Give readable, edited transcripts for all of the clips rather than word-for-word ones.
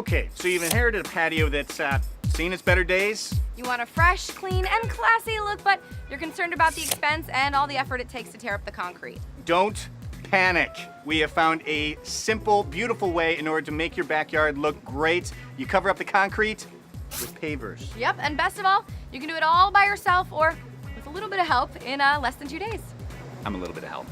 Okay, so you've inherited a patio that's seen its better days. You want a fresh, clean, and classy look, but you're concerned about the expense and all the effort it takes to tear up the concrete. Don't panic. We have found a simple, beautiful way in order to make your backyard look great. You cover up the concrete with pavers. Yep, and best of all, you can do it all by yourself or with a little bit of help in less than 2 days. I'm a little bit of help.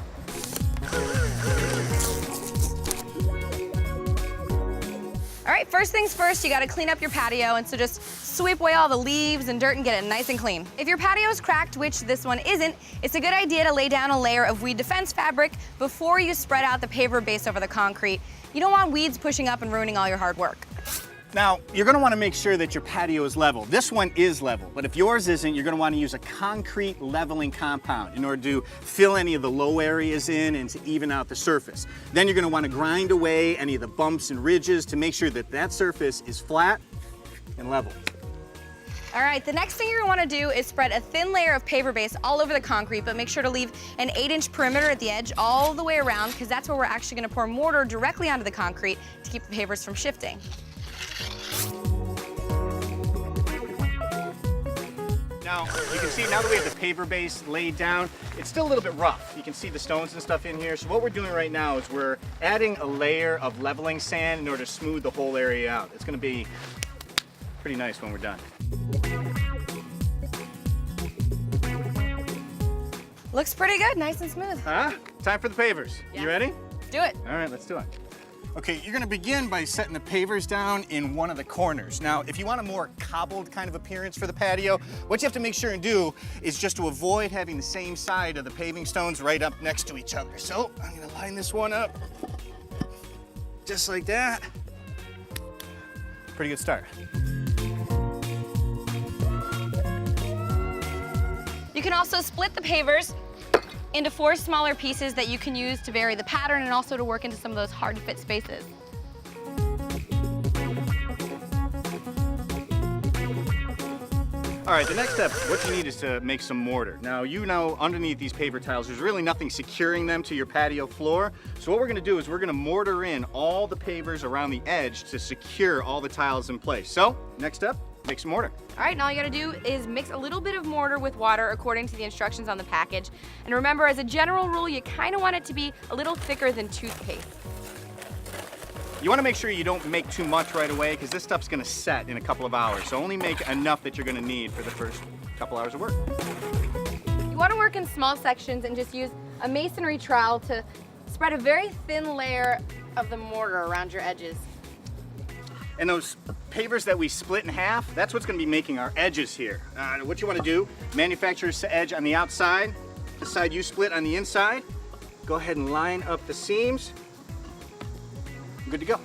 All right, first things first, you gotta clean up your patio, and so just sweep away all the leaves and dirt and get it nice and clean. If your patio is cracked, which this one isn't, it's a good idea to lay down a layer of weed defense fabric before you spread out the paver base over the concrete. You don't want weeds pushing up and ruining all your hard work. Now, you're gonna wanna make sure that your patio is level. This one is level, but if yours isn't, you're gonna wanna use a concrete leveling compound in order to fill any of the low areas in and to even out the surface. Then you're gonna wanna grind away any of the bumps and ridges to make sure that that surface is flat and level. All right, the next thing you're gonna wanna do is spread a thin layer of paver base all over the concrete, but make sure to leave an 8-inch perimeter at the edge all the way around, because that's where we're actually gonna pour mortar directly onto the concrete to keep the pavers from shifting. Now, you can see now that we have the paver base laid down, it's still a little bit rough. You can see the stones and stuff in here. So what we're doing right now is we're adding a layer of leveling sand in order to smooth the whole area out. It's gonna be pretty nice when we're done. Looks pretty good, nice and smooth. Huh? Time for the pavers. Yeah. You ready? Let's do it. All right, let's do it. Okay, you're gonna begin by setting the pavers down in one of the corners. Now, if you want a more cobbled kind of appearance for the patio, what you have to make sure and do is just to avoid having the same side of the paving stones right up next to each other. So, I'm gonna line this one up, just like that. Pretty good start. You can also split the pavers into 4 smaller pieces that you can use to vary the pattern and also to work into some of those hard to fit spaces. All right, the next step, what you need is to make some mortar. Now, you know underneath these paver tiles, there's really nothing securing them to your patio floor. So what we're gonna do is we're gonna mortar in all the pavers around the edge to secure all the tiles in place. So, next up, make some mortar. All right, and all you gotta do is mix a little bit of mortar with water according to the instructions on the package. And remember, as a general rule, you kinda want it to be a little thicker than toothpaste. You wanna make sure you don't make too much right away because this stuff's gonna set in a couple of hours. So only make enough that you're gonna need for the first couple hours of work. You wanna work in small sections and just use a masonry trowel to spread a very thin layer of the mortar around your edges. And those pavers that we split in half, that's what's gonna be making our edges here. What you wanna do, manufacturer's edge on the outside, the side you split on the inside, go ahead and line up the seams. Good to go.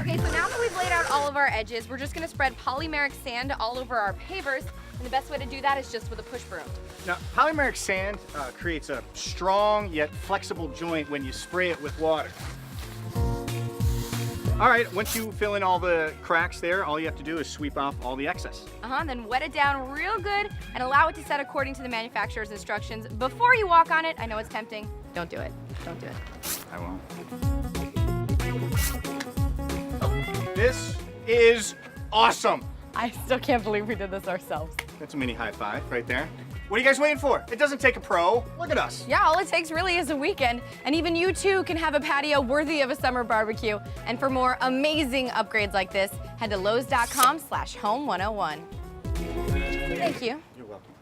Okay, so now that we've laid out all of our edges, we're just gonna spread polymeric sand all over our pavers, and the best way to do that is just with a push broom. Now, polymeric sand creates a strong yet flexible joint when you spray it with water. All right, once you fill in all the cracks there, all you have to do is sweep off all the excess. Then wet it down real good and allow it to set according to the manufacturer's instructions. Before you walk on it, I know it's tempting, don't do it. Don't do it. I won't. This is awesome. I still can't believe we did this ourselves. That's a mini high five right there. What are you guys waiting for? It doesn't take a pro. Look at us. Yeah, all it takes really is a weekend, and even you too can have a patio worthy of a summer barbecue. And for more amazing upgrades like this, head to lowes.com/home101. Thank you. You're welcome.